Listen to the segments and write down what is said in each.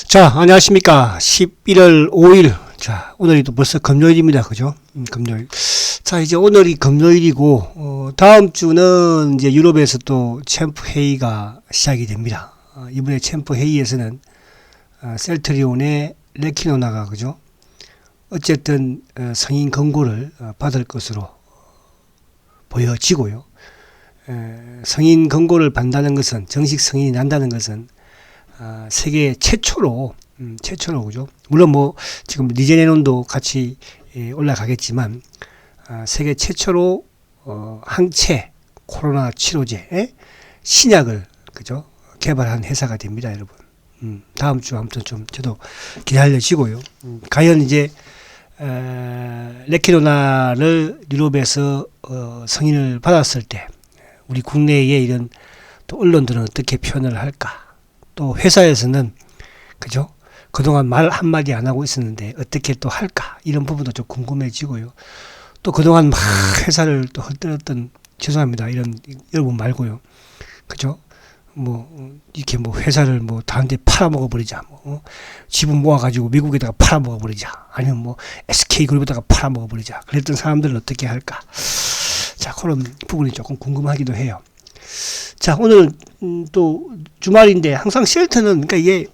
자, 안녕하십니까. 11월 5일. 자, 오늘이 또 벌써 금요일입니다. 그죠? 금요일. 자, 이제 오늘이 금요일이고, 다음 주는 이제 유럽에서 또 챔프 회의가 시작이 됩니다. 이번에 챔프 회의에서는, 셀트리온의 레키노나가, 그죠? 어쨌든, 승인 권고를 받을 것으로 보여지고요. 승인 권고를 받는다는 것은, 정식 승인이 난다는 것은, 세계 최초로, 그죠? 물론 뭐, 지금 리제네론도 같이 올라가겠지만, 세계 최초로, 항체 코로나 치료제, 신약을, 그죠? 개발한 회사가 됩니다, 여러분. 다음 주 아무튼 좀 저도 기다려지고요. 과연 이제, 레키노나를 유럽에서, 승인을 받았을 때, 우리 국내의 이런 또 언론들은 어떻게 표현을 할까? 또 회사에서는 그죠? 그동안 말 한마디 안 하고 있었는데 어떻게 또 할까? 이런 부분도 좀 궁금해지고요. 또 그동안 막 회사를 또 헐뜯었던 죄송합니다. 이런 여러분 말고요. 그죠? 뭐 이렇게 뭐 회사를 뭐 다른데 팔아먹어 버리자. 뭐 지분 모아가지고 미국에다가 팔아먹어 버리자. 아니면 뭐 SK그룹에다가 팔아먹어 버리자. 그랬던 사람들은 어떻게 할까? 자, 그런 부분이 조금 궁금하기도 해요. 자, 오늘 또 주말인데 항상 셀트는 그러니까 이게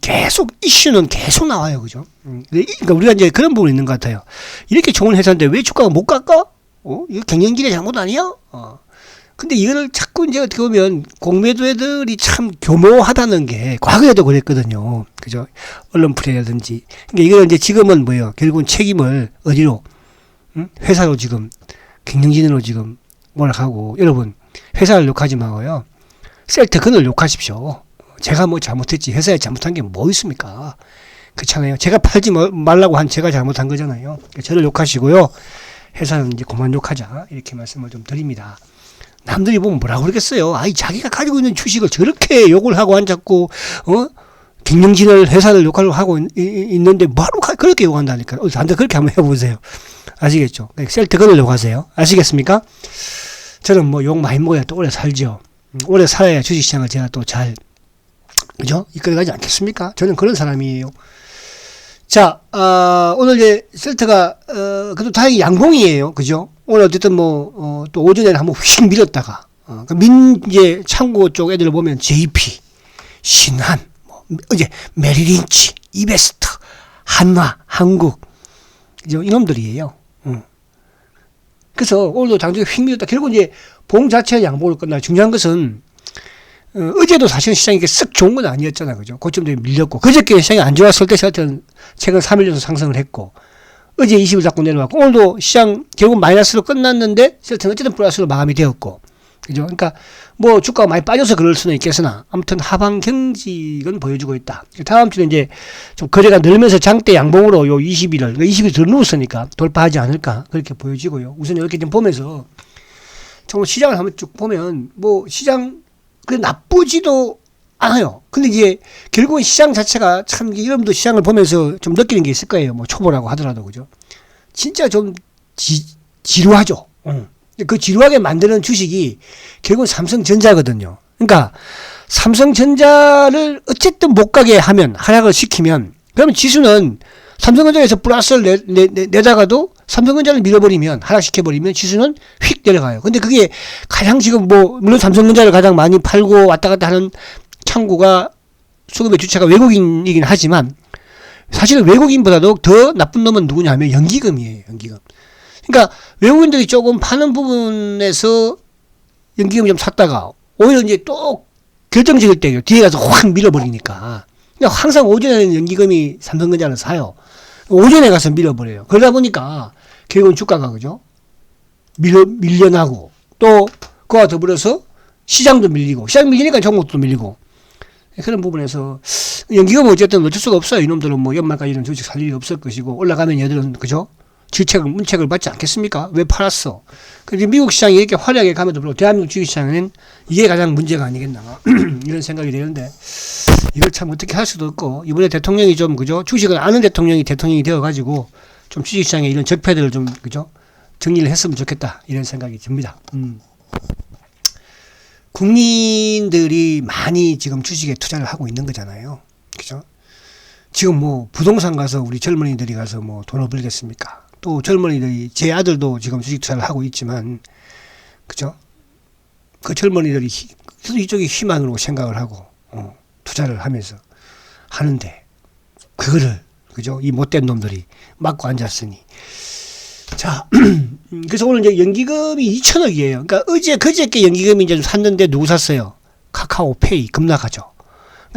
계속 이슈는 계속 나와요, 그죠? 그러니까 우리가 이제 그런 부분이 있는 것 같아요. 이렇게 좋은 회사인데 왜 주가가 못 깎아? 이거 경영진의 잘못 아니야? 근데 이거를 자꾸 이제 어떻게 보면 공매도애들이 참 교묘하다는 게 과거에도 그랬거든요, 그죠? 언론 플레이라든지. 그러니까 이거는 이제 지금은 뭐예요? 결국은 책임을 어디로? 회사로 지금 경영진으로 지금 몰아가고 여러분. 회사를 욕하지 마고요. 셀트건을 욕하십시오. 제가 뭐 잘못했지. 회사에 잘못한 게 뭐 있습니까? 그렇잖아요. 제가 팔지 말라고 한 제가 잘못한 거잖아요. 저를 욕하시고요. 회사는 이제 그만 욕하자. 이렇게 말씀을 좀 드립니다. 남들이 보면 뭐라고 그러겠어요. 아이, 자기가 가지고 있는 주식을 저렇게 욕을 하고 앉았고, 경영진을 회사를 욕하려고 하고 있는데 뭐하러 그렇게 욕한다니까. 다들 그렇게 한번 해보세요. 아시겠죠? 셀트건을 욕하세요. 아시겠습니까? 저는 뭐 욕 많이 먹어야 또 오래 살죠. 오래 살아야 주식시장을 제가 또 잘, 그죠? 이끌어가지 않겠습니까? 저는 그런 사람이에요. 자, 오늘 이제 셀트가, 그래도 다행히 양봉이에요. 그죠? 오늘 어쨌든 뭐, 또 오전에는 한번 휙 밀었다가, 이제 창고 쪽 애들을 보면 JP, 신한, 뭐, 이제 메리린치, 이베스트, 한화, 한국, 이놈들이에요. 그래서 오늘도 장중에 휙 밀었다. 결국 이제 봉 자체가 양봉을 끝나. 중요한 것은 어제도 사실은 시장이 썩 좋은 건 아니었잖아, 그죠? 고점들이 밀렸고 그저께 시장이 안 좋았을 때 셀트는 최근 3일 정도 상승을 했고 어제 20일 잡고 내려왔고 오늘도 시장 결국 마이너스로 끝났는데 셀트는 어쨌든 플러스로 마감이 되었고, 그죠? 그러니까 뭐 주가가 많이 빠져서 그럴 수는 있겠으나 아무튼 하방 경직은 보여주고 있다. 다음 주는 이제 좀 거래가 늘면서 장대 양봉으로 요 20일을 20일 더 누웠으니까 돌파하지 않을까 그렇게 보여지고요. 우선 이렇게 좀 보면서 정말 시장을 한번 쭉 보면 뭐 시장 그 나쁘지도 않아요. 근데 이제 결국은 시장 자체가 참 여러분도 시장을 보면서 좀 느끼는 게 있을 거예요. 뭐 초보라고 하더라도, 그죠? 진짜 좀 지루하죠. 그 지루하게 만드는 주식이 결국은 삼성전자거든요. 그러니까 삼성전자를 어쨌든 못 가게 하면, 하락을 시키면, 그러면 지수는 삼성전자에서 플러스를 내다가도 삼성전자를 밀어버리면, 하락시켜버리면 지수는 휙 내려가요. 근데 그게 가장 지금 뭐, 물론 삼성전자를 가장 많이 팔고 왔다 갔다 하는 창구가 수급의 주체가 외국인이긴 하지만 사실은 외국인보다도 더 나쁜 놈은 누구냐 하면 연기금이에요. 연기금. 그러니까 외국인들이 조금 파는 부분에서 연기금 좀 샀다가 오히려 이제 또 결정적일 때 뒤에 가서 확 밀어버리니까. 그러니까 항상 오전에는 연기금이 삼성전자를 사요. 오전에 가서 밀어버려요. 그러다 보니까 결국은 주가가, 그죠? 밀려나고 또 그와 더불어서 시장도 밀리고 시장 밀리니까 종목도 밀리고 그런 부분에서 연기금은 어쨌든 어쩔 수가 없어요. 이놈들은 뭐 연말까지는 주식 살 일이 없을 것이고 올라가면 얘들은, 그죠? 문책을 받지 않겠습니까? 왜 팔았어? 근데 미국 시장이 이렇게 화려하게 감에도 불구하고 대한민국 주식시장에는 이게 가장 문제가 아니겠나 이런 생각이 되는데 이걸 참 어떻게 할 수도 없고 이번에 대통령이 좀, 그죠? 주식을 아는 대통령이 되어가지고 좀 주식시장에 이런 적폐들을 좀, 그죠? 정리를 했으면 좋겠다 이런 생각이 듭니다. 국민들이 많이 지금 주식에 투자를 하고 있는 거잖아요. 그죠? 지금 뭐 부동산 가서 우리 젊은이들이 가서 뭐 돈을 벌겠습니까? 또 젊은이들이 제 아들도 지금 주식 투자를 하고 있지만 그죠? 그 젊은이들이 이쪽이 희망으로 생각을 하고 투자를 하면서 하는데 그거를 그죠? 이 못된 놈들이 막고 앉았으니 자 그래서 오늘 이제 연기금이 2천억이에요. 그러니까 그저께 연기금이 이제 좀 샀는데 누구 샀어요? 카카오페이 급락하죠.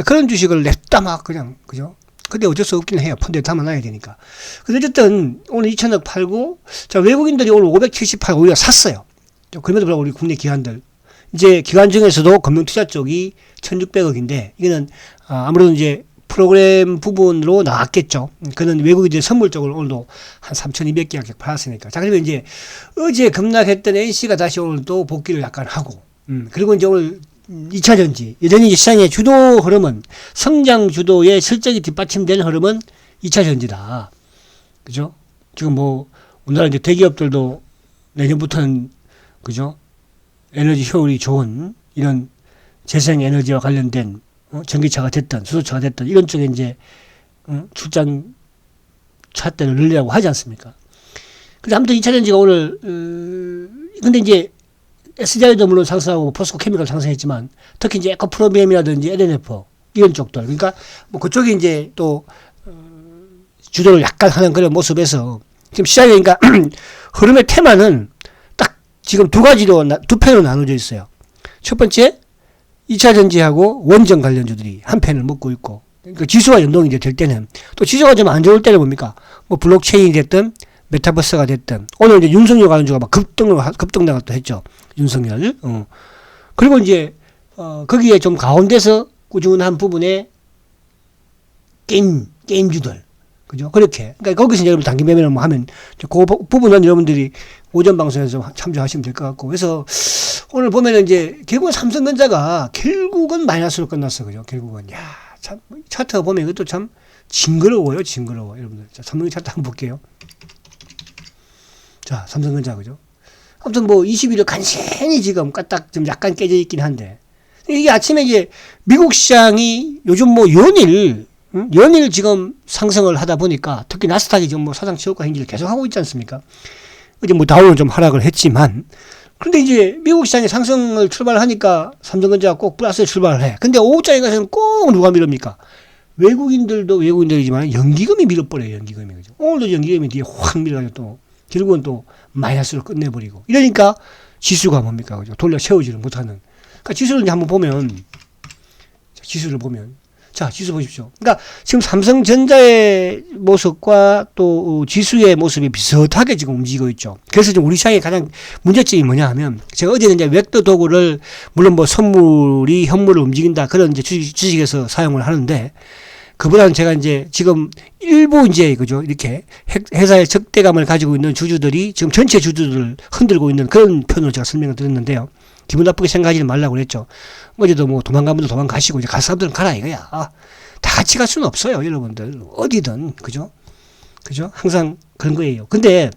그런 주식을 냈다 막 그냥 그죠? 근데 어쩔 수 없긴 해요. 펀드에 담아놔야 되니까. 근데 어쨌든 오늘 2천억 팔고 자 외국인들이 오늘 578 오히려 샀어요. 그럼에도 불구하고 우리 국내 기관들 이제 기관 중에서도 금융투자 쪽이 1,600억인데 이거는 아무래도 이제 프로그램 부분으로 나왔겠죠. 그는 외국인들 선물 쪽을 오늘도 한 3,200개 팔았으니까. 자, 그러면 이제 어제 급락했던 NC가 다시 오늘 또 복귀를 약간 하고, 그리고 이제 오늘 2차전지. 여전히 이제 시장의 주도 흐름은 성장 주도의 실적이 뒷받침된 흐름은 2차전지다. 그죠? 지금 뭐, 우리나라 이제 대기업들도 내년부터는, 그죠? 에너지 효율이 좋은 이런 재생에너지와 관련된 전기차가 됐든 수소차가 됐든 이런 쪽에 이제 출장 차대를 늘리라고 하지 않습니까? 그래서 아무튼 2차전지가 오늘 근데 이제 SDI도 물론 상승하고 포스코 케미컬 상승했지만 특히 이제 에코프로비엠이라든지 LNF 이런 쪽들 그러니까 뭐 그쪽이 이제 또 주도를 약간 하는 그런 모습에서 지금 시장에 그러니까 흐름의 테마는 딱 지금 두 편으로 나눠져 있어요. 첫 번째 2차 전지하고 원전 관련주들이 한 편을 먹고 있고, 그 지수와 연동이 될 때는, 또 지수가 좀 안 좋을 때는 뭡니까? 뭐 블록체인이 됐든, 메타버스가 됐든, 오늘 이제 윤석열 관련주가 막 급등을 또 했죠. 윤석열. 그리고 이제, 거기에 좀 가운데서 꾸준한 부분에 게임주들. 그죠? 그렇게. 그러니까 거기서 이제 여러분 단기 매매를 뭐 하면, 그 부분은 여러분들이 오전 방송에서 참조하시면 될 것 같고, 그래서 오늘 보면은 이제 결국은 삼성전자가 결국은 마이너스로 끝났어. 그죠? 결국은. 야, 참, 차트가 보면 이것도 참 징그러워요. 징그러워. 여러분들. 자, 삼성전자 차트 한번 볼게요. 자, 삼성전자. 그죠? 아무튼 뭐 21일 간신히 지금 까딱 좀 약간 깨져 있긴 한데. 이게 아침에 이제 미국 시장이 요즘 뭐 연일 지금 상승을 하다 보니까 특히 나스닥이 지금 뭐 사상 최고가 행진을 계속 하고 있지 않습니까? 이제 뭐 다우는 좀 하락을 했지만 그런데 이제 미국 시장이 상승을 출발하니까 삼성전자가 꼭 플러스에 출발을 해. 근데 오후장에 가서는 꼭 누가 밀읍니까? 외국인들도 외국인들이지만 연기금이 밀어버려요. 연기금이. 그죠? 오늘도 연기금이 뒤에 확 밀어가지고 또 결국은 또 마이너스로 끝내버리고. 이러니까 지수가 뭡니까? 그죠? 돌려 세우지를 못하는. 그러니까 지수를 이제 한번 보면 지수를 보면 자, 지수 보십시오. 그러니까 지금 삼성전자의 모습과 또 지수의 모습이 비슷하게 지금 움직이고 있죠. 그래서 지금 우리 시장의 가장 문제점이 뭐냐 하면 제가 어제는 이제 벡터 도구를 물론 뭐 선물이 현물을 움직인다 그런 이제 주식에서 사용을 하는데 그보다는 제가 이제 지금 일부 이제 그죠 이렇게 회사의 적대감을 가지고 있는 주주들이 지금 전체 주주들을 흔들고 있는 그런 표현으로 제가 설명을 드렸는데요. 기분 나쁘게 생각하지 말라고 그랬죠. 어제도 뭐 도망간 분들 도망가시고 이제 갈 사람들은 가라 이거야. 다 같이 갈 수는 없어요, 여러분들. 어디든 그죠? 그죠? 항상 그런 거예요. 근데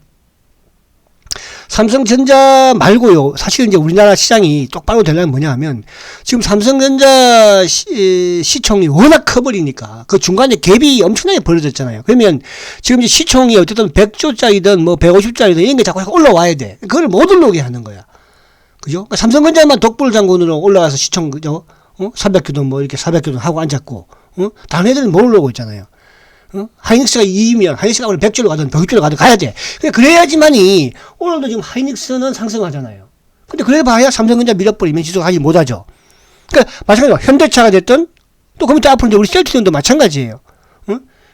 삼성전자 말고요. 사실 이제 우리나라 시장이 똑바로 되려면 뭐냐 하면 지금 삼성전자 시총이 워낙 커버리니까 그 중간에 갭이 엄청나게 벌어졌잖아요. 그러면 지금 이제 시총이 어쨌든 100조짜리든 뭐 150짜리든 이런 게 자꾸 올라와야 돼. 그걸 못 올라오게 하는 거야. 그죠? 그러니까 삼성전자만 독불 장군으로 올라가서 시총, 그죠? 300조든 뭐 이렇게 400조든 하고 앉았고, 다른 애들은 못 올라오고 있잖아요. 하이닉스가 2위면, 하이닉스가 오늘 100조로 가든 150조로 가든 가야 돼. 그래야지만이, 오늘도 지금 하이닉스는 상승하잖아요. 근데 그래 봐야 삼성전자 밀어버리면 지수가 하지 못하죠. 그러니까, 마찬가지로 현대차가 됐든, 또 그럼 또 앞으로 이제 우리 셀트리온도 마찬가지예요.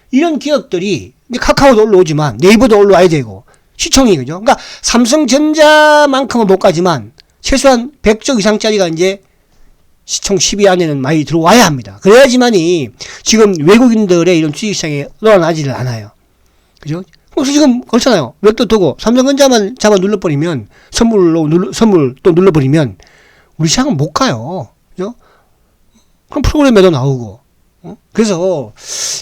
이런 기업들이, 카카오도 올라오지만, 네이버도 올라와야 되고, 시총이, 그죠? 그러니까, 삼성전자만큼은 못 가지만, 최소한 100조 이상짜리가 이제 시총 10위 안에는 많이 들어와야 합니다. 그래야지만이 지금 외국인들의 이런 주식시장에 늘어나지를 않아요. 그죠? 그래서 지금 그렇잖아요. 웹도 두고 삼성전자만 잡아 눌러버리면 선물 또 눌러버리면 우리 시장은 못 가요. 그죠? 그럼 프로그램에도 나오고. 그래서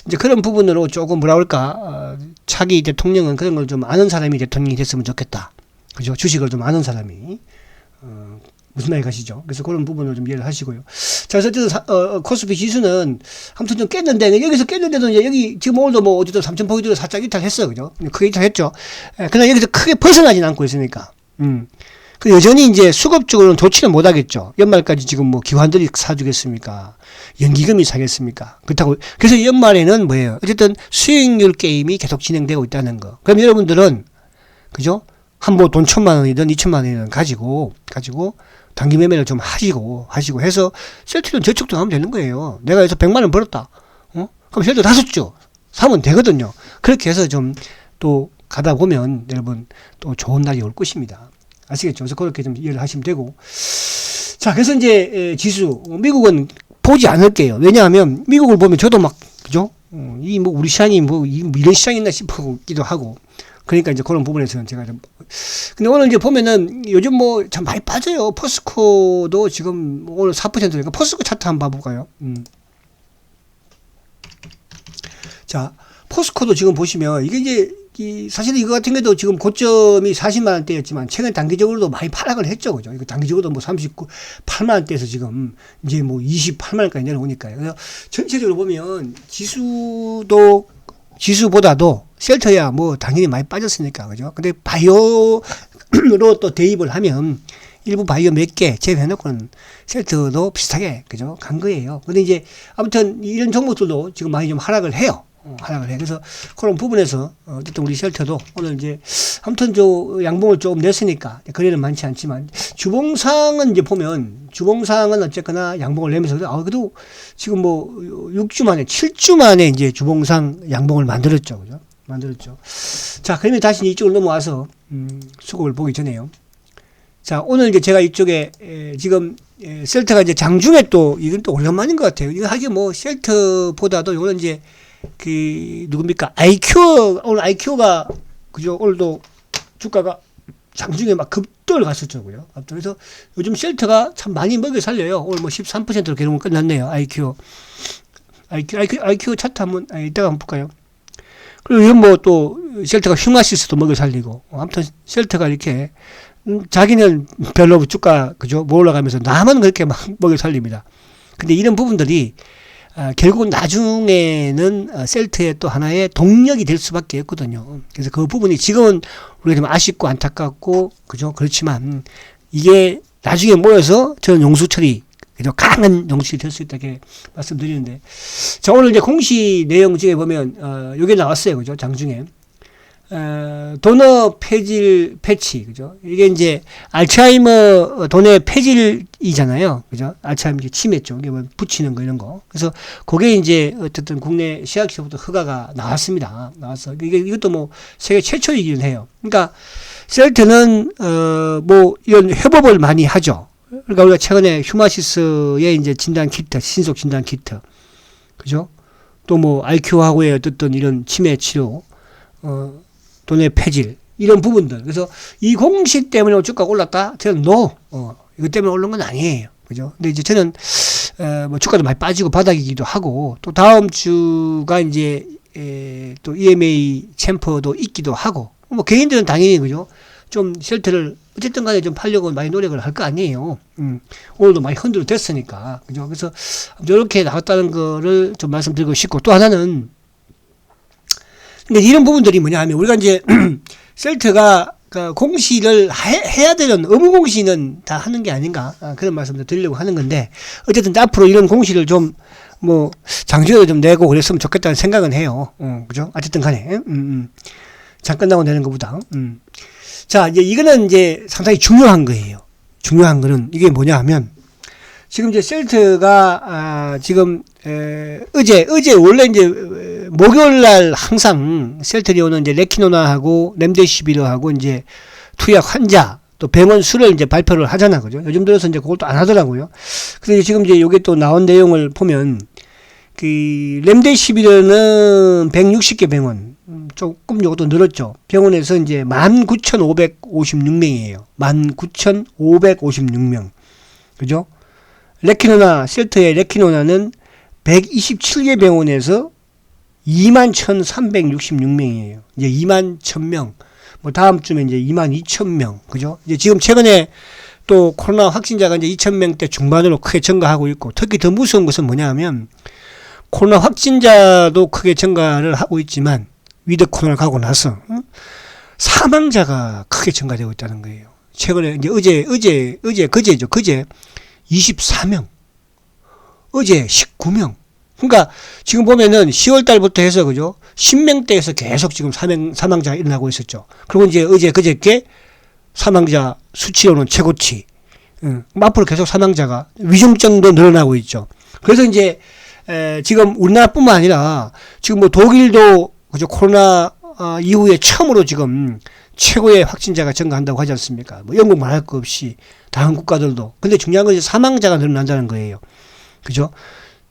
이제 그런 부분으로 조금 뭐라 그럴까 차기 대통령은 그런 걸 좀 아는 사람이 대통령이 됐으면 좋겠다. 그죠? 주식을 좀 아는 사람이. 무슨 말이 가시죠? 그래서 그런 부분을 좀 이해를 하시고요. 자, 그래서 어쨌든 코스피 지수는 아무튼 좀 깼는데, 여기서 깼는데도 이제 여기 지금 오늘도 뭐 어쨌든 3,000포인트로 살짝 이탈했어. 그죠? 크게 이탈했죠. 그러나 여기서 크게 벗어나진 않고 있으니까. 그 여전히 이제 수급적으로는 좋지는 못하겠죠. 연말까지 지금 뭐 기관들이 사주겠습니까? 연기금이 사겠습니까? 그렇다고. 그래서 연말에는 뭐예요? 어쨌든 수익률 게임이 계속 진행되고 있다는 거. 그럼 여러분들은, 그죠? 한 뭐 돈 1,000만 원이든 2,000만 원이든 가지고 단기 매매를 좀 하시고 해서 셀트리온 저축도 하면 되는 거예요. 내가 여기서 100만 원 벌었다. 그럼 셀트 5주 사면 되거든요. 그렇게 해서 좀 또 가다 보면 여러분 또 좋은 날이 올 것입니다. 아시겠죠? 그래서 그렇게 좀 이해를 하시면 되고. 자, 그래서 이제 지수 미국은 보지 않을게요. 왜냐하면 미국을 보면 저도 막 그죠? 이 뭐 우리 시장이 뭐 이런 시장이 있나 싶기도 하고. 그러니까 이제 그런 부분에서는 제가 좀. 근데 오늘 이제 보면은 요즘 뭐 참 많이 빠져요. 포스코도 지금 오늘 4%니까 포스코 차트 한번 봐볼까요? 자, 포스코도 지금 보시면 이게 이제 사실은 이거 같은 경우도 지금 고점이 40만 원대였지만 최근 단기적으로도 많이 하락을 했죠. 그죠? 이거 단기적으로도 뭐 38만 원대에서 지금 이제 뭐 28만 원까지 내려오니까요. 그래서 전체적으로 보면 지수보다도 셀터야 뭐 당연히 많이 빠졌으니까. 그죠? 근데 바이오로 또 대입을 하면 일부 바이오 몇 개 제외해놓고는 셀터도 비슷하게 그죠? 간 거예요. 근데 이제 아무튼 이런 종목들도 지금 많이 좀 하락을 해요. 하락을 해. 그래서 그런 부분에서 어쨌든 우리 셀터도 오늘 이제 아무튼 양봉을 조금 냈으니까 거래는 많지 않지만 주봉상은 이제 보면 주봉상은 어쨌거나 양봉을 내면서 그래도 지금 뭐 6주 만에 7주 만에 이제 주봉상 양봉을 만들었죠. 그죠? 만들었죠. 자, 그러면 다시 이쪽으로 넘어와서 수급을 보기 전에요. 자, 오늘 이제 제가 이쪽에 지금 셀터가 이제 장중에 또 이건 또 오랜만인 것 같아요. 이거 하긴 뭐 셀터보다도 이거는 이제 누굽니까? 오늘 IQ가, 그죠? 오늘도 주가가 장중에 막 급등을 갔었죠. 그래서 요즘 셀터가 참 많이 먹여 살려요. 오늘 뭐 13%로 계속 끝났네요. IQ 차트 한번, 이따가 한번 볼까요? 그리고 이건 뭐 또 셀터가 흉아시스도 먹여 살리고, 아무튼 셀터가 이렇게, 자기는 별로 주가, 그죠? 뭐 올라가면서 나만 그렇게 막 먹여 살립니다. 근데 이런 부분들이 결국 나중에는 셀트의 또 하나의 동력이 될 수밖에 없거든요. 그래서 그 부분이 지금은 우리가 좀 아쉽고 안타깝고 그죠? 그렇지만 이게 나중에 모여서 저는 용수철이 그죠? 강한 용수철이 될 수 있다고 말씀드리는데, 자, 오늘 이제 공시 내용 중에 보면 요게 나왔어요. 그죠? 장중에 도너 폐질 패치, 그죠? 이게 이제 알츠하이머 도너 폐질이잖아요, 그죠? 알츠하이머 치매 쪽, 이게 뭐 붙이는 거 이런 거. 그래서 그게 이제 어쨌든 국내 시약시부터 허가가 나왔습니다. 나왔어. 이것도 뭐 세계 최초이긴 해요. 그러니까 셀트는 뭐 이런 협업을 많이 하죠. 그러니까 우리가 최근에 휴마시스의 이제 진단 키트, 신속 진단 키트, 그죠? 또 뭐 IQ하고의 어떤 이런 치매 치료, 돈의 폐질 이런 부분들. 그래서 이 공식 때문에 주가가 올랐다? 저는 이것 때문에 오른 건 아니에요. 그죠? 근데 이제 저는 뭐 주가도 많이 빠지고 바닥이기도 하고, 또 다음 주가 이제 또 EMA 챔퍼도 있기도 하고, 뭐 개인들은 당연히 그죠? 좀 셀트를 어쨌든 간에 좀 팔려고 많이 노력을 할 거 아니에요. 오늘도 많이 흔들어 됐으니까. 그죠? 그래서 이렇게 나왔다는 거를 좀 말씀드리고 싶고, 또 하나는 근데 이런 부분들이 뭐냐 하면 우리가 이제 셀트가 공시를 해야 되는 의무 공시는 다 하는 게 아닌가, 그런 말씀을 드리려고 하는 건데, 어쨌든 앞으로 이런 공시를 좀 뭐 장주에도 좀 내고 그랬으면 좋겠다는 생각은 해요. 그죠? 어쨌든 간에 장 끝나고 내는 것보다. 자, 이제 이거는 이제 상당히 중요한 거예요. 중요한 거는 이게 뭐냐 하면 지금 이제 셀트가 지금 어제 원래 이제 목요일 날 항상 셀트리온은 이제 레키노나하고 렘데시비르하고 이제 투약 환자 또 병원 수를 이제 발표를 하잖아, 그죠? 요즘 들어서 이제 그걸 또 안 하더라고요. 그래서 지금 이제 요게 또 나온 내용을 보면 그 렘데시비르는 160개 병원, 조금 요것도 늘었죠. 병원에서 이제 19,556명이에요. 19,556명. 그죠? 레키노나, 셀트의 레키노나는 127개 병원에서 21,366명이에요. 이제 21,000명. 뭐 다음 주면 이제 22,000명. 그죠? 이제 지금 최근에 또 코로나 확진자가 이제 2,000명대 중반으로 크게 증가하고 있고, 특히 더 무서운 것은 뭐냐면 코로나 확진자도 크게 증가를 하고 있지만 위드 코로나 가고 나서 사망자가 크게 증가되고 있다는 거예요. 최근에 이제 그제 24명, 어제 19명. 그러니까 지금 보면은 10월 달부터 해서 그죠? 10명대에서 계속 지금 사망자가 일어나고 있었죠. 그리고 이제 어제 그저께 사망자 수치로는 최고치. 앞으로 계속 사망자가 위중증도 늘어나고 있죠. 그래서 이제 지금 우리나라뿐만 아니라 지금 뭐 독일도 그죠? 코로나 이후에 처음으로 지금 최고의 확진자가 증가한다고 하지 않습니까? 뭐 영국 말할 거 없이 다른 국가들도. 근데 중요한 건 이제 사망자가 늘어난다는 거예요. 그죠?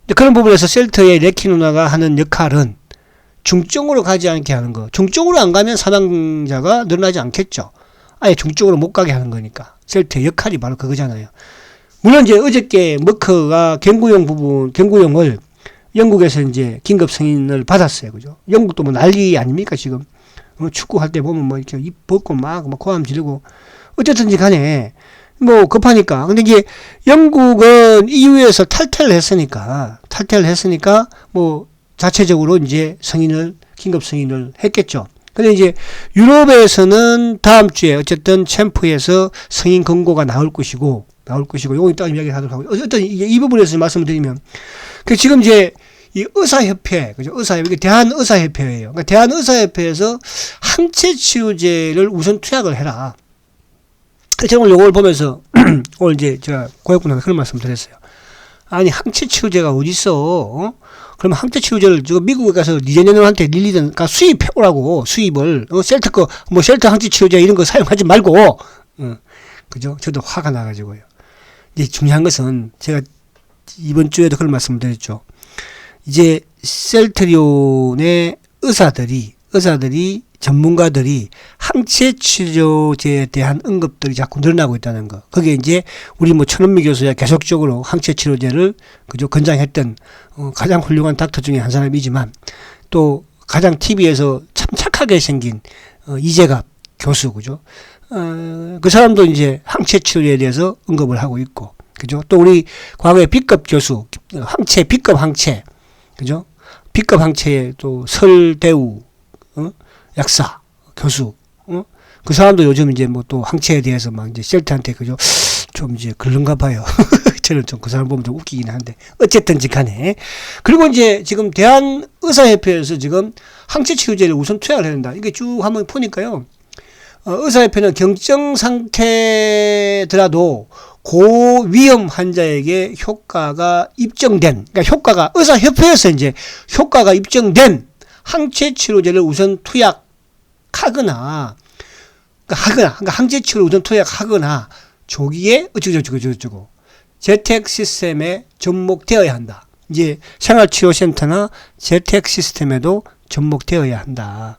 근데 그런 부분에서 셀트의 레키누나가 하는 역할은 중증으로 가지 않게 하는 거. 중증으로 안 가면 사망자가 늘어나지 않겠죠. 아예 중증으로 못 가게 하는 거니까. 셀트의 역할이 바로 그거잖아요. 물론 이제 어저께 머크가 경구용을 영국에서 이제 긴급 승인을 받았어요. 그죠? 영국도 뭐 난리 아닙니까, 지금? 축구할 때 보면 뭐 이렇게 입 벗고 막 고함 지르고. 어쨌든지 간에 뭐 급하니까. 근데 이제 영국은 EU에서 탈퇴를 했으니까 뭐 자체적으로 이제 긴급 승인을 했겠죠. 근데 이제 유럽에서는 다음 주에 어쨌든 챔프에서 승인 권고가 나올 것이고, 요거 이따 이야기 하도록 하고. 어쨌든 이 부분에서 말씀을 드리면, 지금 이제 이 의사협회, 그죠? 의사협회, 대한의사협회예요. 그러니까 대한의사협회에서 항체치료제를 우선 투약을 해라. 제가 오늘 요걸 보면서, 오늘 이제 제가 고객분한테 그런 말씀 드렸어요. 아니, 항체치료제가 어딨어? 그러면 항체치료제를 미국에 가서 니네들한테 그러니까 수입해오라고, 수입을. 셀트 항체치료제 이런 거 사용하지 말고, 그죠? 저도 화가 나가지고요. 이제 중요한 것은 제가 이번 주에도 그런 말씀을 드렸죠. 이제 셀트리온의 의사들이 전문가들이 항체 치료제에 대한 언급들이 자꾸 늘어나고 있다는 거. 그게 이제 우리 뭐 천은미 교수야 계속적으로 항체 치료제를 그저 권장했던 가장 훌륭한 닥터 중에 한 사람이지만, 또 가장 TV에서 참 착하게 생긴 이재갑 교수, 그죠? 그 사람도 이제 항체 치료제에 대해서 언급을 하고 있고, 그죠? 또 우리 과거에 B급 교수, B급 항체, 그죠? B급 항체의 또 설대우, 약사, 교수, 그 사람도 요즘 이제 뭐 또 항체에 대해서 막 이제 셀트한테 그죠? 좀 이제 그런가 봐요. 저는 좀 그 사람 보면 좀 웃기긴 한데. 어쨌든지 간에. 그리고 이제 지금 대한의사협회에서 지금 항체 치료제를 우선 투약을 해야 된다. 이게 쭉 한번 보니까요. 의사협회는 경증 상태더라도 고위험 환자에게 효과가 입증된, 그러니까 효과가, 의사협회에서 이제 효과가 입증된 항체 치료제를 우선 투약하거나, 그러니까 항체 치료를 우선 투약하거나, 조기에 어쩌고 재택 시스템에 접목되어야 한다. 이제 생활치료센터나 재택 시스템에도 접목되어야 한다.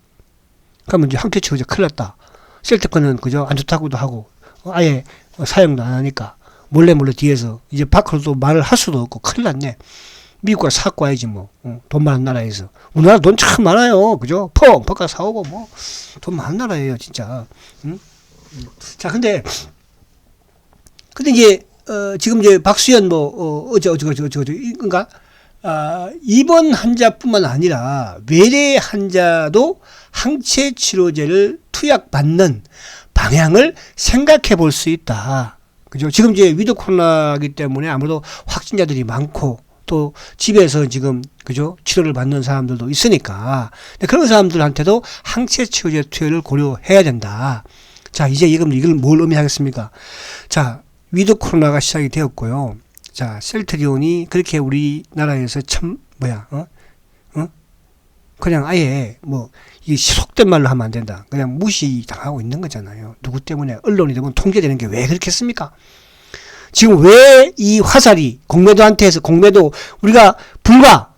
그러면 이제 항체 치료제 큰일 났다. 셀트코는 그죠? 안 좋다고도 하고, 아예 사용도 안 하니까, 몰래 뒤에서, 이제 밖으로도 말을 할 수도 없고, 큰일 났네. 미국 가서 사고 와야지, 뭐. 돈 많은 나라에서. 우리나라 돈 참 많아요. 그죠? 퍽 사오고, 뭐. 돈 많은 나라예요, 진짜. 응? 자, 근데 이제, 지금 이제 박수현 그러니까, 입원 환자뿐만 아니라 외래 환자도 항체 치료제를 투약받는 방향을 생각해 볼 수 있다. 그죠? 지금 이제 위드 코로나이기 때문에 아무래도 확진자들이 많고, 또 집에서 지금 그죠? 치료를 받는 사람들도 있으니까, 그런 사람들한테도 항체 치료제 투여를 고려해야 된다. 자, 이제 이걸 뭘 의미하겠습니까? 자, 위드 코로나가 시작이 되었고요. 자, 셀트리온이 그렇게 우리나라에서 그냥 아예 이 속된 말로 하면 안 된다. 그냥 무시당하고 있는 거잖아요. 누구 때문에? 언론이 되면 통제되는 게 왜 그렇겠습니까? 지금 왜 이 화살이 공매도 우리가 불과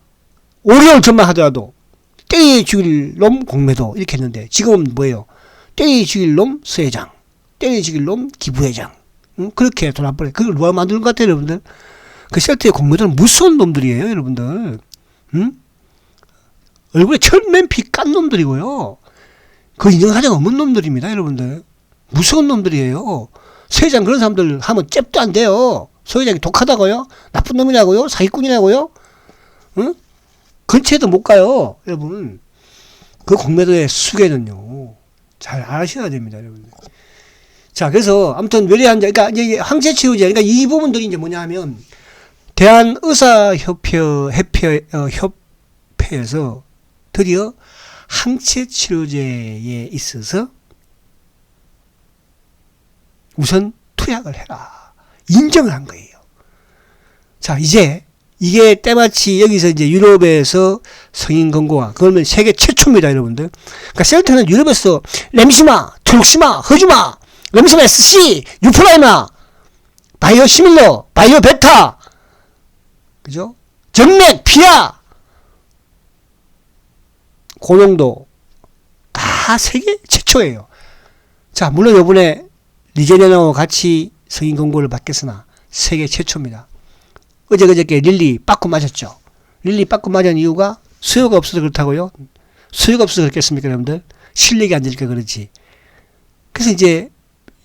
5개월 전만 하더라도 때려 죽일 놈 공매도 이렇게 했는데, 지금은 뭐예요? 때려 죽일 놈 수회장, 때려 죽일 놈 기부회장, 그렇게 돌아버려. 그걸 누가 만드는 것 같아요, 여러분들? 그 셀트의 공매도는 무서운 놈들이에요, 여러분들. 얼굴에 철맨피 깐 놈들이고요. 그 인정사정 없는 놈들입니다, 여러분들. 무서운 놈들이에요. 소 회장 그런 사람들 하면 잽도 안 돼요. 소 회장이 독하다고요? 나쁜 놈이라고요? 사기꾼이라고요? 응? 근처에도 못 가요. 여러분. 그 공매도의 수계는요. 잘 아셔야 됩니다. 여러분. 자, 그래서 아무튼 외래환자, 그러니까 이제 항체치료제, 그러니까 이 부분들이 이제 뭐냐 하면 대한의사협회에서 드디어 항체치료제에 있어서 우선 투약을 해라. 인정을 한 거예요. 자, 이제 이게 때마치 여기서 이제 유럽에서 성인 권고가 그러면 세계 최초입니다, 여러분들. 그러니까 셀트는 유럽에서 렘시마, 트룩시마, 허주마, 렘시마 SC, 유프라이마, 바이오 시밀러, 바이오 베타, 그죠? 정맥, 피아, 고농도 다 세계 최초예요. 자, 물론 이번에 리제네나와 같이 성인 권고를 받겠으나 세계 최초입니다. 어저께 릴리 빠꾸 맞았죠. 릴리 빠꾸 맞은 이유가 수요가 없어서 그렇다고요. 수요가 없어서 그렇겠습니까, 여러분들? 실력이 안 되니까 그렇지. 그래서 이제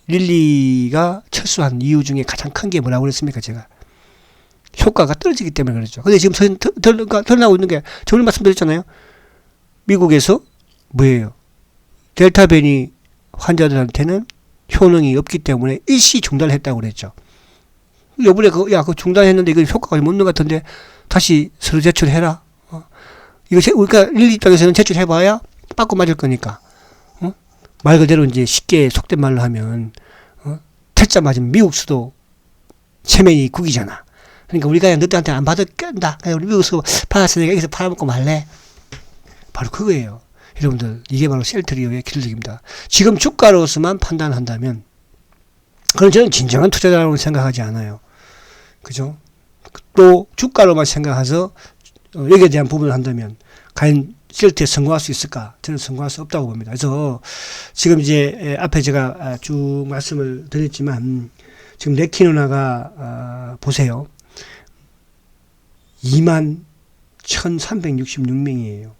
릴리가 철수한 이유 중에 가장 큰 게 뭐라고 그랬습니까, 제가? 효과가 떨어지기 때문에 그렇죠. 근데 지금 드러나고 있는 게 저번에 말씀드렸잖아요. 미국에서 뭐예요? 델타 변이 환자들한테는 효능이 없기 때문에 일시 중단을 했다고 그랬죠. 요번에 그거 중단했는데 이거 효과가 못 있는 것 같은데 다시 서류 제출해라. 이거 우리가 릴리 입장에서는 제출해봐야 빠꾸 맞을 거니까. 말 그대로 이제 쉽게 속된 말로 하면 퇴짜 맞으면 미국 수도 체면이 국이잖아. 그러니까 우리가 너희한테 안 받을겠다. 우리 미국 수 받았으니까 여기서 팔아먹고 말래. 바로 그거예요. 여러분들 이게 바로 셀트리오의 기술력입니다. 지금 주가로서만 판단한다면 그건 저는 진정한 투자자라고 생각하지 않아요. 그죠? 또 주가로만 생각해서 여기에 대한 부분을 한다면 과연 셀트에 성공할 수 있을까? 저는 성공할 수 없다고 봅니다. 그래서 지금 이제 앞에 제가 쭉 말씀을 드렸지만 지금 레키노나가 보세요. 21,366명이에요.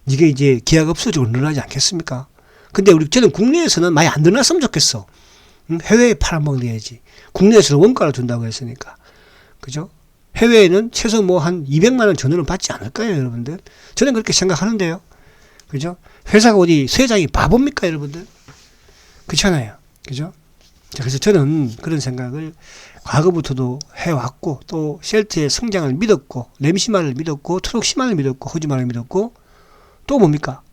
이게 이제 기하급수적으로 늘어나지 않겠습니까? 근데 저는 국내에서는 많이 안 늘어났으면 좋겠어. 해외에 팔아먹어야지. 국내에서는 원가를 준다고 했으니까. 그죠? 해외에는 최소 뭐 한 200만원 전후는 받지 않을까요, 여러분들? 저는 그렇게 생각하는데요. 그죠? 회사가 어디, 회장이 바보입니까, 여러분들? 그렇잖아요. 그죠? 자, 그래서 저는 그런 생각을 과거부터도 해왔고, 또 셀트의 성장을 믿었고, 렘시마를 믿었고, 트록시마를 믿었고, 허즈마를 믿었고, 또 뭡니까?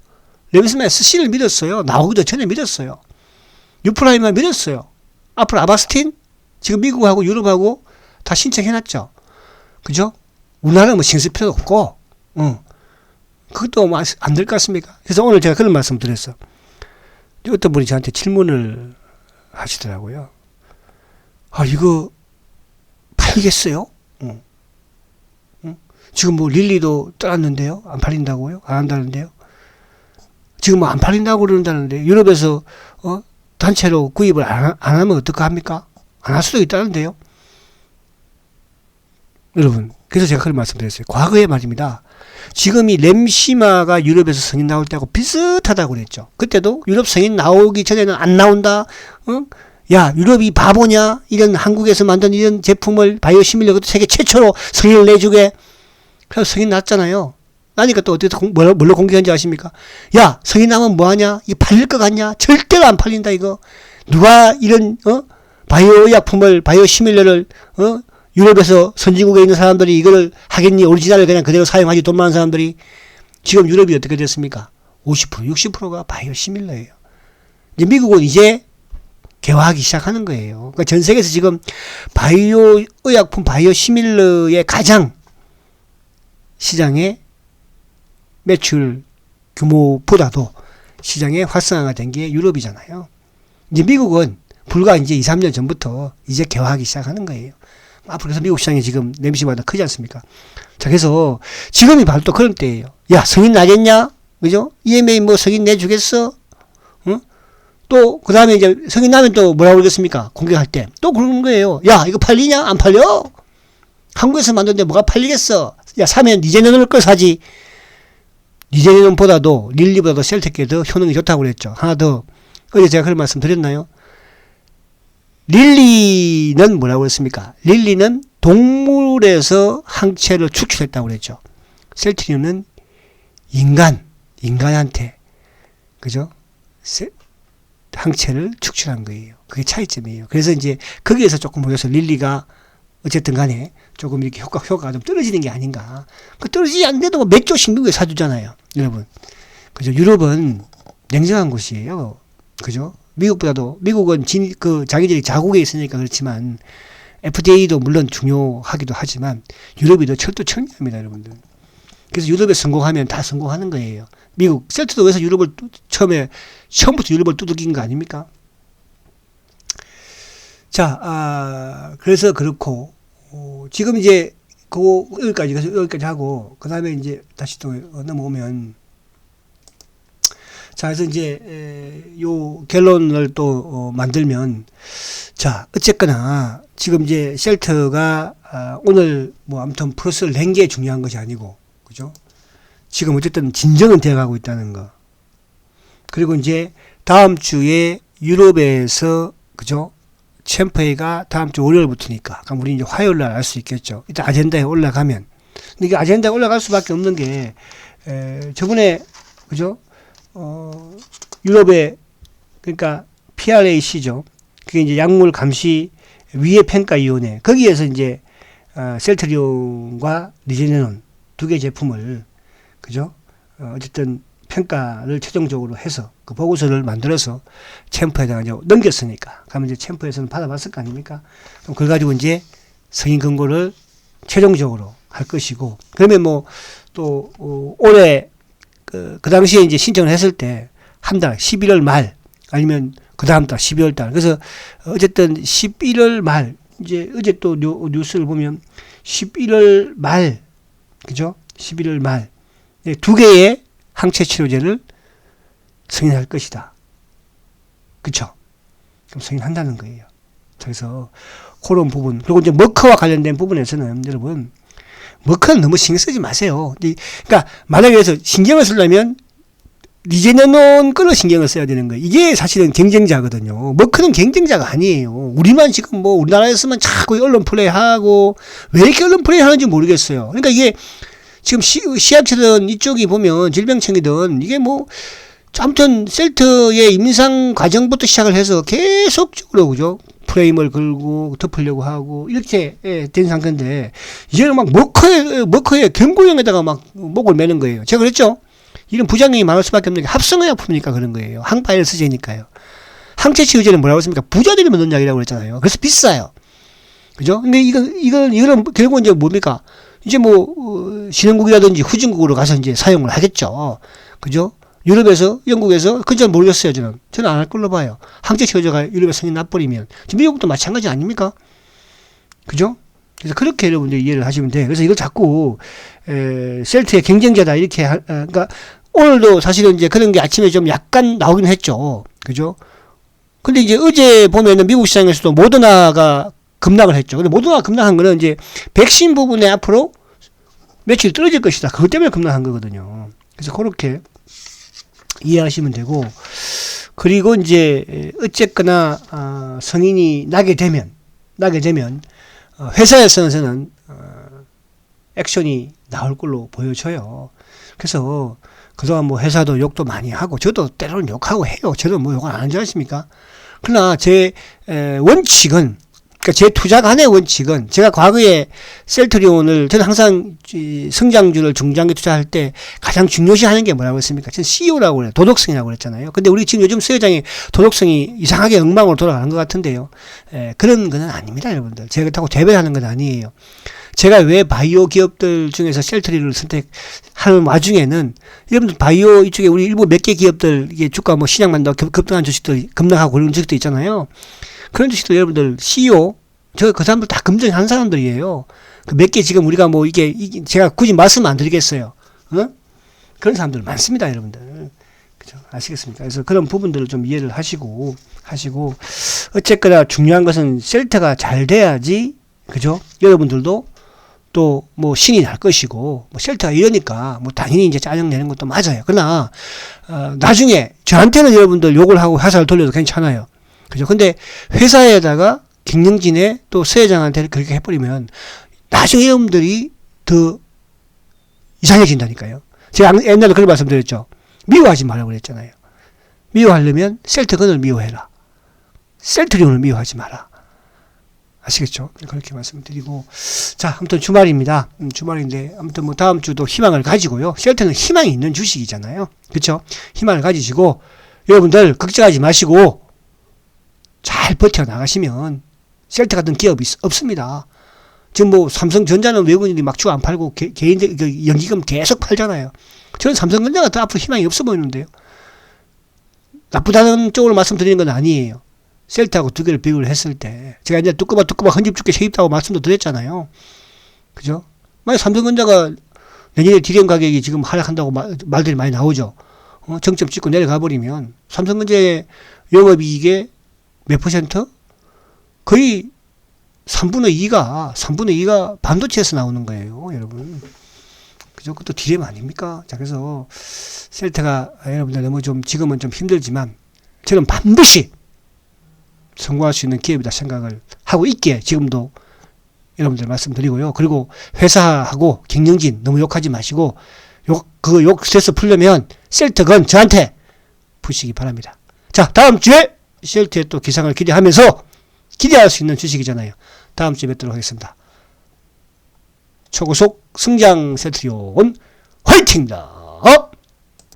렘시마 SC를 믿었어요. 나오기도 전에 믿었어요. 유프라임을 믿었어요. 앞으로 아바스틴? 지금 미국하고 유럽하고 다 신청해놨죠. 그죠? 우리나라는 뭐 신설 필요도 없고, 그것도 뭐 안 될 것 같습니까? 그래서 오늘 제가 그런 말씀 드렸어. 어떤 분이 저한테 질문을 하시더라고요. 이거 팔리겠어요? 지금 뭐 릴리도 떠났는데요? 안 팔린다고요? 안 한다는데요? 지금 뭐 안 팔린다고 그러는다는데 유럽에서 단체로 구입을 안 하면 어떡합니까? 안 할 수도 있다는데요. 여러분, 그래서 제가 그런 말씀드렸어요. 과거에 말입니다. 지금 이 렘시마가 유럽에서 성인 나올 때하고 비슷하다고 그랬죠. 그때도 유럽 성인 나오기 전에는 안 나온다. 야, 유럽이 바보냐? 이런 한국에서 만든 이런 제품을 바이오시밀러 세계 최초로 성인을 내주게. 그래서 성인 났잖아요. 나니까 또 어떻게 뭘로 공개한지 아십니까? 야, 성인 나면 뭐하냐? 이거 팔릴 것 같냐? 절대로 안 팔린다, 이거. 누가 이런 바이오 약품을, 바이오시밀러를 유럽에서 선진국에 있는 사람들이 이걸 하겠니? 오리지널을 그냥 그대로 사용하지, 돈 많은 사람들이. 지금 유럽이 어떻게 됐습니까? 50%, 60%가 바이오시밀러예요. 이제 미국은 이제 개화하기 시작하는 거예요. 그러니까 전 세계에서 지금 바이오 의약품, 바이오시밀러의 가장 시장의 매출 규모보다도 시장의 활성화가 된 게 유럽이잖아요. 이제 미국은 불과 이제 2, 3년 전부터 이제 개화하기 시작하는 거예요. 앞으로 그래서 미국 시장이 지금 냄새보다 크지 않습니까? 자, 그래서 지금이 바로 또 그런 때예요. 야, 성인 나겠냐? 그죠? EMA 뭐 성인 내주겠어? 응? 또, 그 다음에 이제 성인 나면 또 뭐라고 그러겠습니까? 공격할 때. 또 그러는 거예요. 야, 이거 팔리냐? 안 팔려? 한국에서 만드는데 뭐가 팔리겠어? 야, 사면 리제네논을 걸 사지. 리제네논보다도, 릴리보다도 셀트께 더 효능이 좋다고 그랬죠. 하나 더. 어제 제가 그런 말씀 드렸나요? 릴리는 뭐라고 그랬습니까? 릴리는 동물에서 항체를 축출했다고 그랬죠. 셀트리온은 인간한테, 그죠? 항체를 축출한 거예요. 그게 차이점이에요. 그래서 이제 거기에서 조금 보여서 릴리가 어쨌든 간에 조금 이렇게 효과가 좀 떨어지는 게 아닌가. 그 떨어지지 않는데도 몇 조씩 미국에 사주잖아요. 여러분. 그죠? 유럽은 냉정한 곳이에요. 그죠? 미국은 자기들이 자국에 있으니까 그렇지만 FDA도 물론 중요하기도 하지만 유럽이 더 철두철미합니다, 여러분들. 그래서 유럽에 성공하면 다 성공하는 거예요. 미국, 셀트도 그래서 처음부터 유럽을 두들긴 거 아닙니까? 자, 그래서 그렇고, 지금 이제, 여기까지 하고, 그 다음에 이제 다시 또 넘어오면, 자, 그래서 이제, 요 결론을 또 만들면, 자, 어쨌거나, 지금 이제 셀트가, 오늘 뭐 아무튼 플러스를 낸 게 중요한 것이 아니고, 그죠? 지금 어쨌든 진정은 되어가고 있다는 거. 그리고 이제 다음 주에 유럽에서, 그죠? 챔프회가 다음 주 월요일부터니까. 그럼 우리 이제 화요일 날 알 수 있겠죠. 일단 아젠다에 올라가면. 근데 이게 아젠다에 올라갈 수밖에 없는 게, 저번에, 그죠? 유럽에, 그러니까 PRAC죠. 그게 이제 약물 감시 위해 평가위원회. 거기에서 이제, 셀트리온과 리제네논 두 개 제품을, 그죠? 어쨌든 평가를 최종적으로 해서 그 보고서를 만들어서 챔프에다가 이제 넘겼으니까. 그러면 이제 챔프에서는 받아봤을 거 아닙니까? 그럼 그걸 가지고 이제 승인 권고를 최종적으로 할 것이고, 그러면 뭐 또 올해 그 당시에 이제 신청을 했을 때 한 달 11월 말 아니면 그 다음 달 12월 달. 그래서 어쨌든 11월 말 이제 어제 또 뉴스를 보면 11월 말, 그죠? 11월 말 두 개의 항체 치료제를 승인할 것이다. 그쵸? 그럼 승인한다는 거예요. 그래서 그런 부분, 그리고 이제 머커와 관련된 부분에서는 여러분, 머커는 너무 신경 쓰지 마세요. 그러니까 만약에 그래서 신경을 쓰려면 리제네논 끌어 신경을 써야 되는 거예요. 이게 사실은 경쟁자거든요. 머커는 경쟁자가 아니에요. 우리만 지금 뭐 우리나라에서만 자꾸 언론 플레이하고 왜 이렇게 언론 플레이하는지 모르겠어요. 그러니까 이게 지금 시약처든 이쪽이 보면 질병청이든 이게 뭐 아무튼 셀트의 임상 과정부터 시작을 해서 계속적으로, 그죠? 프레임을 걸고 덮으려고 하고 이렇게 된 상태인데 이제는 막 머커의 경고형에다가 막 목을 매는 거예요. 제가 그랬죠? 이런 부작용이 많을 수밖에 없는 게 합성의약품이니까 그런 거예요. 항바이러스제니까요. 항체 치유제는 뭐라고 했습니까? 부자들이 만든 약이라고 그랬잖아요. 그래서 비싸요. 그죠? 근데 이거는 결국 이제 뭡니까? 이제 뭐, 신흥국이라든지 후진국으로 가서 이제 사용을 하겠죠. 그죠? 유럽에서, 영국에서, 그건 잘 모르겠어요, 저는. 저는 안 할 걸로 봐요. 항체 치료제가 유럽에 성인 나버리면. 미국도 마찬가지 아닙니까? 그죠? 그래서 그렇게 여러분들 이해를 하시면 돼. 그래서 이걸 자꾸, 셀트의 경쟁자다, 이렇게, 그러니까, 오늘도 사실은 이제 그런 게 아침에 좀 약간 나오긴 했죠. 그죠? 근데 이제 어제 보면은 미국 시장에서도 모더나가 급락을 했죠. 근데 모더나가 급락한 거는 이제 백신 부분에 앞으로 매출이 떨어질 것이다. 그것 때문에 급락한 거거든요. 그래서 그렇게 이해하시면 되고, 그리고 이제 어쨌거나 성인이 나게 되면 회사에서는 액션이 나올 걸로 보여져요. 그래서 그동안 뭐 회사도 욕도 많이 하고 저도 때로는 욕하고 해요. 저도 뭐 욕을 안 하지 않습니까? 그러나 제 원칙은, 그러니까 제 투자관의 원칙은, 제가 과거에 셀트리온을, 저는 항상 성장주를 중장기 투자할 때 가장 중요시 하는 게 뭐라고 했습니까? 저는 CEO라고 그래요. 도덕성이라고 그랬잖아요. 근데 우리 지금 요즘 수혜장의 도덕성이 이상하게 엉망으로 돌아가는 것 같은데요. 그런 건 아닙니다, 여러분들. 제가 그렇다고 대변하는 건 아니에요. 제가 왜 바이오 기업들 중에서 셀트리온을 선택하는 와중에는, 여러분들 바이오 이쪽에 우리 일부 몇 개 기업들, 이게 주가 뭐 신약만 더 급등한 주식들, 급락하고 그런 주식도 있잖아요. 그런 주식도 여러분들 CEO, 그 사람들 다 검증한 사람들이에요. 그 몇 개 지금 우리가 뭐 이게 제가 굳이 말씀 안 드리겠어요. 그런 사람들 많습니다, 여러분들. 그죠? 아시겠습니까? 그래서 그런 부분들을 좀 이해를 하시고, 어쨌거나 중요한 것은 셀트가 잘 돼야지, 그죠? 여러분들도 또 뭐 신이 날 것이고, 뭐 셀트가 이러니까 뭐 당연히 이제 짜증내는 것도 맞아요. 그러나 나중에 저한테는 여러분들 욕을 하고 회사를 돌려도 괜찮아요. 그죠? 근데 회사에다가 경영진에 또 서회장한테 그렇게 해버리면 나중에 여러분들이 더 이상해진다니까요. 제가 옛날에 그런 말씀드렸죠. 미워하지 말라고 그랬잖아요. 미워하려면 셀트건을 미워해라. 셀트리온을 미워하지 마라. 아시겠죠? 그렇게 말씀드리고, 자, 아무튼 주말입니다. 주말인데, 아무튼 뭐 다음 주도 희망을 가지고요. 셀트는 희망이 있는 주식이잖아요. 그쵸? 희망을 가지시고, 여러분들 걱정하지 마시고, 잘 버텨나가시면, 셀트 같은 기업이 없습니다. 지금 뭐 삼성전자는 외국인들이 막 주 안 팔고, 개인들, 연기금 계속 팔잖아요. 저는 삼성전자가 더 앞으로 희망이 없어 보이는데요. 나쁘다는 쪽으로 말씀드리는 건 아니에요. 셀트하고 두 개를 비교를 했을 때 제가 이제 뚜꺼봐 헌집 죽게 세입다고 말씀도 드렸잖아요. 그죠? 만약 삼성전자가 내년에 디램 가격이 지금 하락한다고 말들이 많이 나오죠. 정점 찍고 내려가 버리면 삼성전자의 영업이익의 몇 퍼센트? 거의 3분의 2가 반도체에서 나오는 거예요, 여러분. 그죠? 그것도 디램 아닙니까? 자, 그래서 셀트가 여러분들 너무 좀 지금은 좀 힘들지만 저는 반드시 성공할 수 있는 기업이다 생각을 하고 있기에 지금도 여러분들 말씀드리고요. 그리고 회사하고 경영진 너무 욕하지 마시고 욕 스트레스 풀려면 셀트건 저한테 푸시기 바랍니다. 자, 다음 주에 셀트의 또 기상을 기대하면서 기대할 수 있는 주식이잖아요. 다음 주에 뵙도록 하겠습니다. 초고속 성장 셀트리온 화이팅입니다.